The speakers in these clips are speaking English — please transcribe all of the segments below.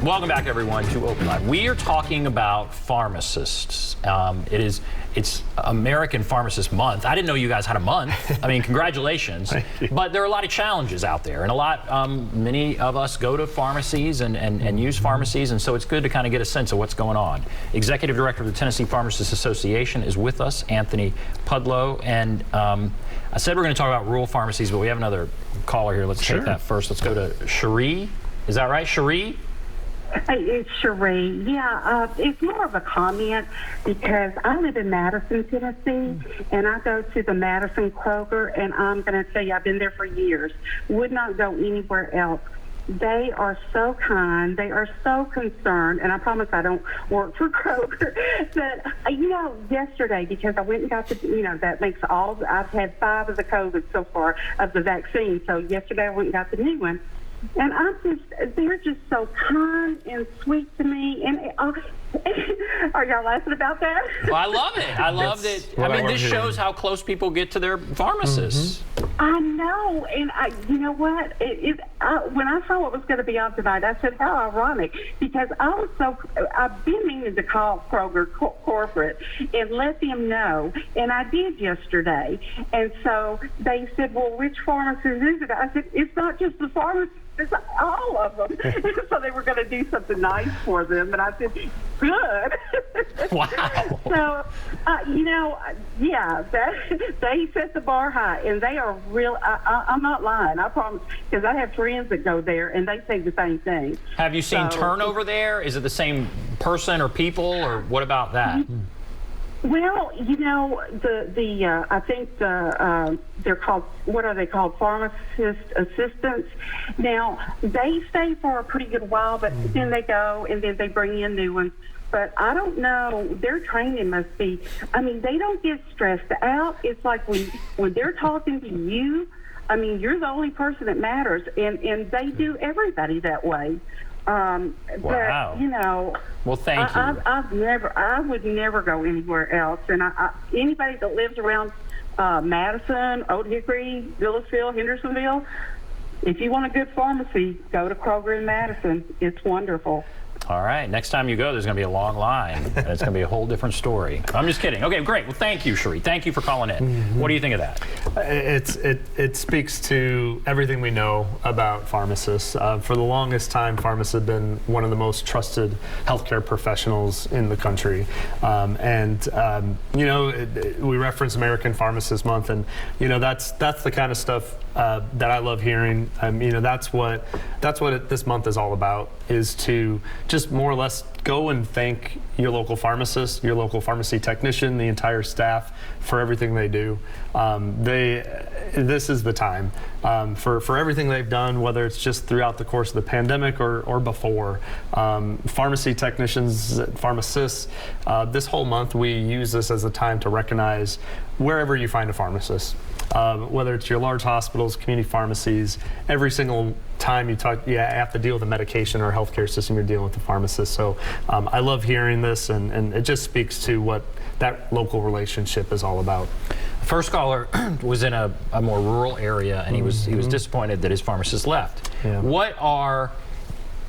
Welcome back, everyone, to OpenLine. We are talking about pharmacists. It's American Pharmacist Month. I didn't know you guys had a month. I mean, congratulations. Thank you. But there are a lot of challenges out there, and many of us go to pharmacies and use pharmacies, and so it's good to kind of get a sense of what's going on. Executive Director of the Tennessee Pharmacists Association is with us, Anthony Pudlo, and I said we're going to talk about rural pharmacies, but we have another caller here. Let's take that first. Let's go to Cherie. Is that right, Cherie? It's Cherie. Yeah, it's more of a comment because I live in Madison, Tennessee, and I go to the Madison Kroger, and I'm going to tell you, I've been there for years. Would not go anywhere else. They are so kind. They are so concerned, and I promise I don't work for Kroger. But, yesterday, because I went and got that makes I've had 5 of the COVID so far of the vaccine. So yesterday I went and got the new one. And they're just so kind and sweet to me. And are y'all laughing about that? Well, I love it. I love that. I mean, this shows how close people get to their pharmacists. I know. And you know what? When I saw what was going to be on tonight, I said, how ironic. Because I've been meaning to call Kroger corporate and let them know. And I did yesterday. And so they said, well, which pharmacist is it? I said, it's not just the pharmacist. It's all of them. So they were going to do something nice for them, and I said, good. Wow. So, they set the bar high, and they are real. I'm not lying, I promise, because I have friends that go there, and they say the same thing. Have you seen turnover there? Is it the same person or people, or what about that? Well, I think they're called, what are they called? Pharmacist assistants. Now, they stay for a pretty good while, but then they go and then they bring in new ones. But I don't know, their training must be, they don't get stressed out. It's like when they're talking to you, you're the only person that matters, and they do everybody that way. Wow. But, well, thank you. I would never go anywhere else. And anybody that lives around Madison, Old Hickory, Villasville, Hendersonville, if you want a good pharmacy, go to Kroger in Madison. It's wonderful. All right. Next time you go, there's going to be a long line, and it's going to be a whole different story. I'm just kidding. Okay, great. Well, thank you, Cherie. Thank you for calling in. What do you think of that? It speaks to everything we know about pharmacists. For the longest time, pharmacists have been one of the most trusted healthcare professionals in the country. We reference American Pharmacist Month, and that's the kind of stuff that I love hearing. That's what this month is all about, is to just more or less go and thank your local pharmacist, your local pharmacy technician, the entire staff for everything they do. This is the time for everything they've done, whether it's just throughout the course of the pandemic or before. Pharmacy technicians, pharmacists, this whole month we use this as a time to recognize wherever you find a pharmacist. Whether it's your large hospitals, community pharmacies, every single time you have to deal with a medication or a healthcare system, you're dealing with a pharmacist. So I love hearing this, and it just speaks to what that local relationship is all about. The first caller was in a more rural area, and he was disappointed that his pharmacist left. Yeah. What are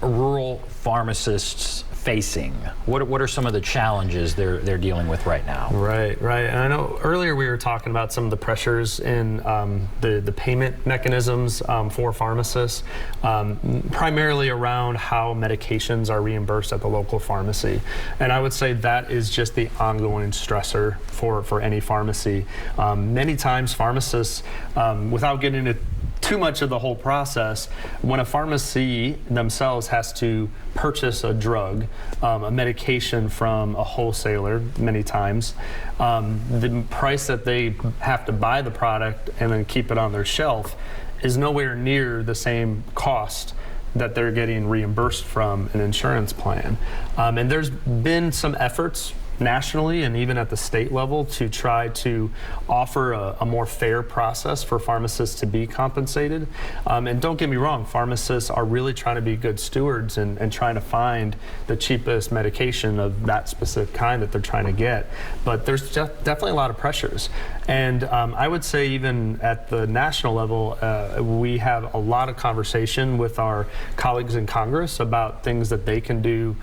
rural pharmacists facing? What are some of the challenges they're dealing with right now? Right. And I know earlier we were talking about some of the pressures in the payment mechanisms for pharmacists, primarily around how medications are reimbursed at the local pharmacy. And I would say that is just the ongoing stressor for any pharmacy. Many times pharmacists, without getting into too much of the whole process, when a pharmacy themselves has to purchase a drug, a medication from a wholesaler many times, the price that they have to buy the product and then keep it on their shelf is nowhere near the same cost that they're getting reimbursed from an insurance plan. And there's been some efforts nationally and even at the state level to try to offer a more fair process for pharmacists to be compensated. And don't get me wrong, pharmacists are really trying to be good stewards and trying to find the cheapest medication of that specific kind that they're trying to get. But there's definitely a lot of pressures. And I would say even at the national level, we have a lot of conversation with our colleagues in Congress about things that they can do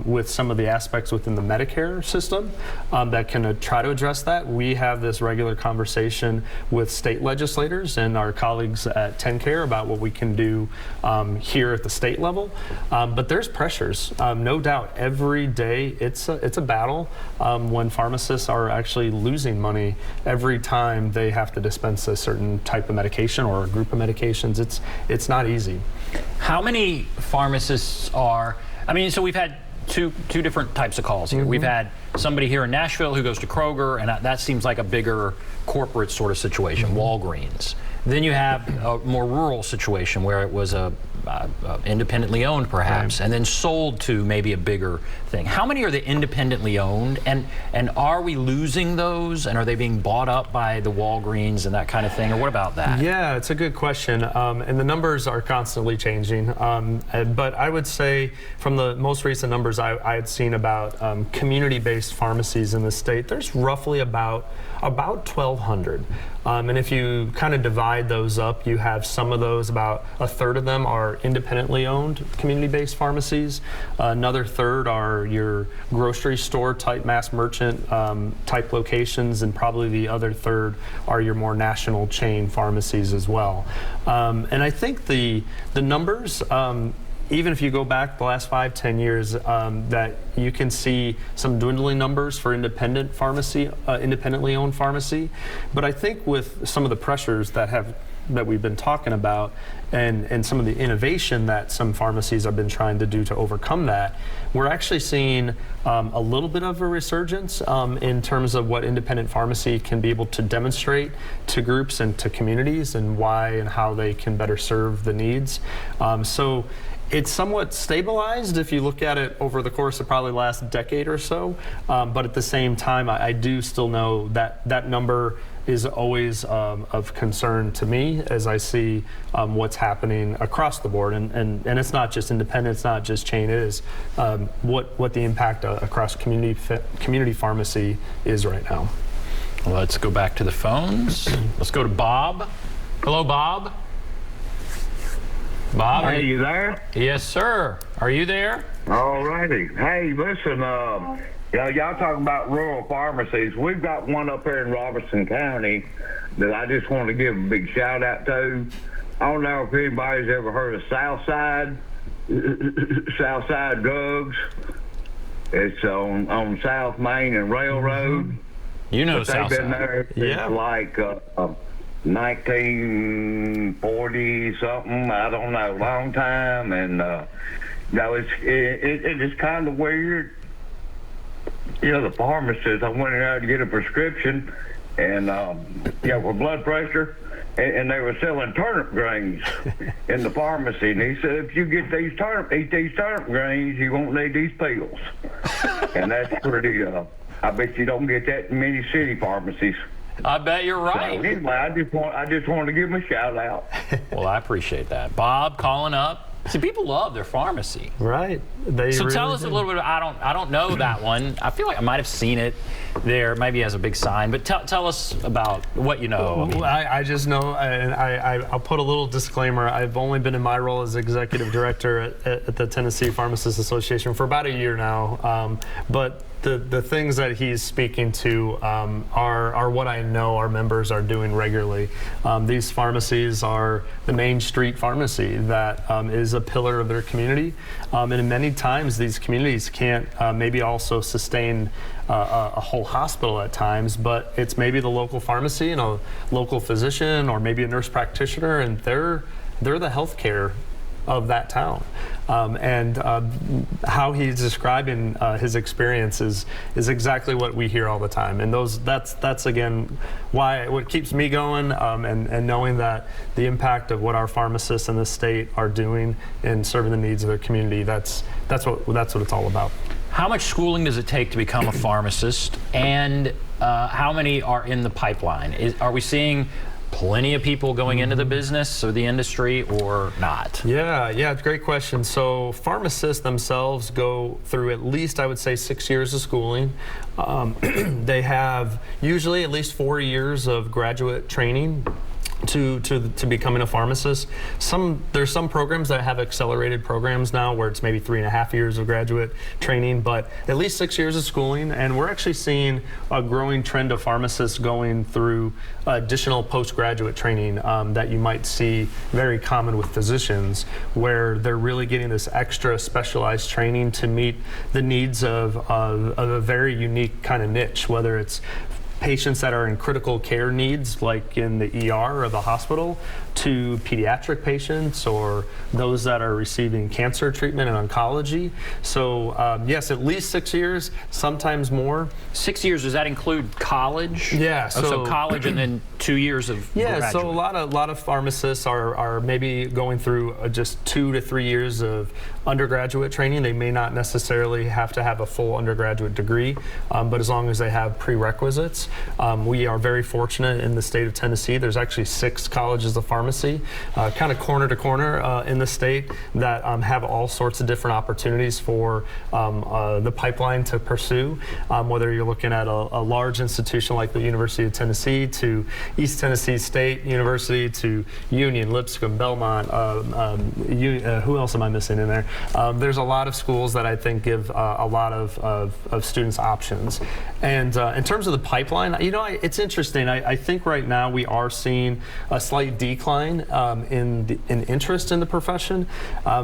with some of the aspects within the Medicare system that can try to address that. We have this regular conversation with state legislators and our colleagues at TennCare about what we can do here at the state level. But there's pressures, no doubt. Every day it's a battle when pharmacists are actually losing money every time they have to dispense a certain type of medication or a group of medications. It's not easy. How many pharmacists are, I mean, so we've had two different types of calls here. We've had somebody here in Nashville who goes to Kroger, and that seems like a bigger corporate sort of situation, Walgreens. Then you have a more rural situation where it was independently owned perhaps, and then sold to maybe a bigger thing. How many are the independently owned, and are we losing those, and are they being bought up by the Walgreens and that kind of thing, or what about that? Yeah, it's a good question, and the numbers are constantly changing, but I would say from the most recent numbers I had seen about community-based pharmacies in the state, there's roughly about 1,200. And if you kind of divide those up, you have some of those, about a third of them are independently owned community-based pharmacies. Another third are your grocery store type, mass merchant type locations, and probably the other third are your more national chain pharmacies as well. And I think the numbers, even if you go back the last 5-10 years, that you can see some dwindling numbers for independent pharmacy, independently owned pharmacy. But I think with some of the pressures that we've been talking about, and some of the innovation that some pharmacies have been trying to do to overcome that, we're actually seeing a little bit of a resurgence in terms of what independent pharmacy can be able to demonstrate to groups and to communities, and why and how they can better serve the needs. So it's somewhat stabilized if you look at it over the course of probably the last decade or so, but at the same time, I do still know that that number is always of concern to me as I see what's happening across the board, and it's not just independent, it's not just chain, it is what the impact across community pharmacy is right now. Let's go back to the phones. Let's go to Bob. Hello, Bob. Bob, Hey, you there? Yes, sir. Are you there? All righty. Hey, listen, y'all talking about rural pharmacies. We've got one up here in Robertson County that I just want to give a big shout out to. I don't know if anybody's ever heard of Southside Drugs. It's on South Main and Railroad. You know But they've Southside. been there since like 1940 something, I don't know, long time, and it's kind of weird. You know, the pharmacist, I went in there to get a prescription, and for blood pressure, and they were selling turnip grains in the pharmacy, and he said, if you get eat these turnip grains, you won't need these pills. And that's pretty. I bet you don't get that in many city pharmacies. I bet you're right. So anyway, I just wanted to give him a shout out. Well, I appreciate that. Bob calling up. See, people love their pharmacy. Right. So tell us a little bit. I don't know that one. I feel like I might have seen it there, maybe as a big sign. But tell us about what you know. I just know, and I'll put a little disclaimer. I've only been in my role as executive director at the Tennessee Pharmacists Association for about a year now. But the things that he's speaking to are what I know our members are doing regularly. These pharmacies are the Main Street pharmacy that is a pillar of their community, and many times these communities can't maybe also sustain a whole hospital at times, but it's maybe the local pharmacy and a local physician or maybe a nurse practitioner, and they're the healthcare of that town. And how he's describing his experience is exactly what we hear all the time. And that's again what keeps me going, and knowing that the impact of what our pharmacists in the state are doing in serving the needs of their community, that's what it's all about. How much schooling does it take to become a pharmacist, and how many are in the pipeline? Are we seeing plenty of people going into the business or the industry, or not? Yeah, it's a great question. So pharmacists themselves go through at least, I would say, 6 years of schooling. They have usually at least 4 years of graduate training to becoming a pharmacist. There's some programs that have accelerated programs now where it's maybe 3.5 years of graduate training, but at least 6 years of schooling. And we're actually seeing a growing trend of pharmacists going through additional postgraduate training that you might see very common with physicians, where they're really getting this extra specialized training to meet the needs of a very unique kind of niche, whether it's patients that are in critical care needs, like in the ER or the hospital, to pediatric patients or those that are receiving cancer treatment and oncology. So yes, at least 6 years, sometimes more. 6 years, does that include college? Yeah. So college and then 2 years of graduate. So a lot of pharmacists are maybe going through just 2 to 3 years of undergraduate training. They may not necessarily have to have a full undergraduate degree, but as long as they have prerequisites. We are very fortunate in the state of Tennessee. There's actually 6 colleges of pharmacy, kind of corner to corner in the state, that have all sorts of different opportunities for the pipeline to pursue, whether you're looking at a large institution like the University of Tennessee, to East Tennessee State University, to Union, Lipscomb, Belmont, who else am I missing in there? There's a lot of schools that I think give a lot of students options. And in terms of the pipeline, it's interesting. I think right now we are seeing a slight decline in interest in the profession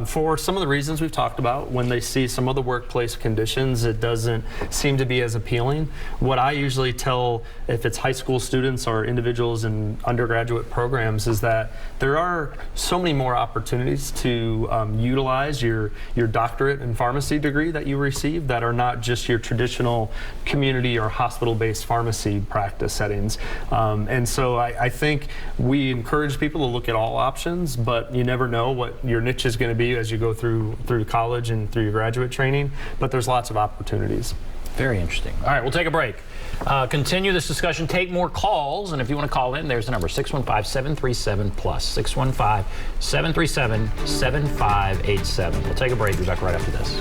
for some of the reasons we've talked about. When they see some of the workplace conditions, it doesn't seem to be as appealing. What I usually tell, if it's high school students or individuals in undergraduate programs, is that there are so many more opportunities to utilize your doctorate in pharmacy degree that you receive that are not just your traditional community or hospital-based pharmacy practice settings. And so I think we encourage people to look at all options, but you never know what your niche is going to be as you go through college and through your graduate training, but there's lots of opportunities. Very interesting. All right, we'll take a break. Continue this discussion, take more calls, and if you want to call in, there's the number, 615-737-PLUS, 615-737-7587. We'll take a break. We'll be back right after this.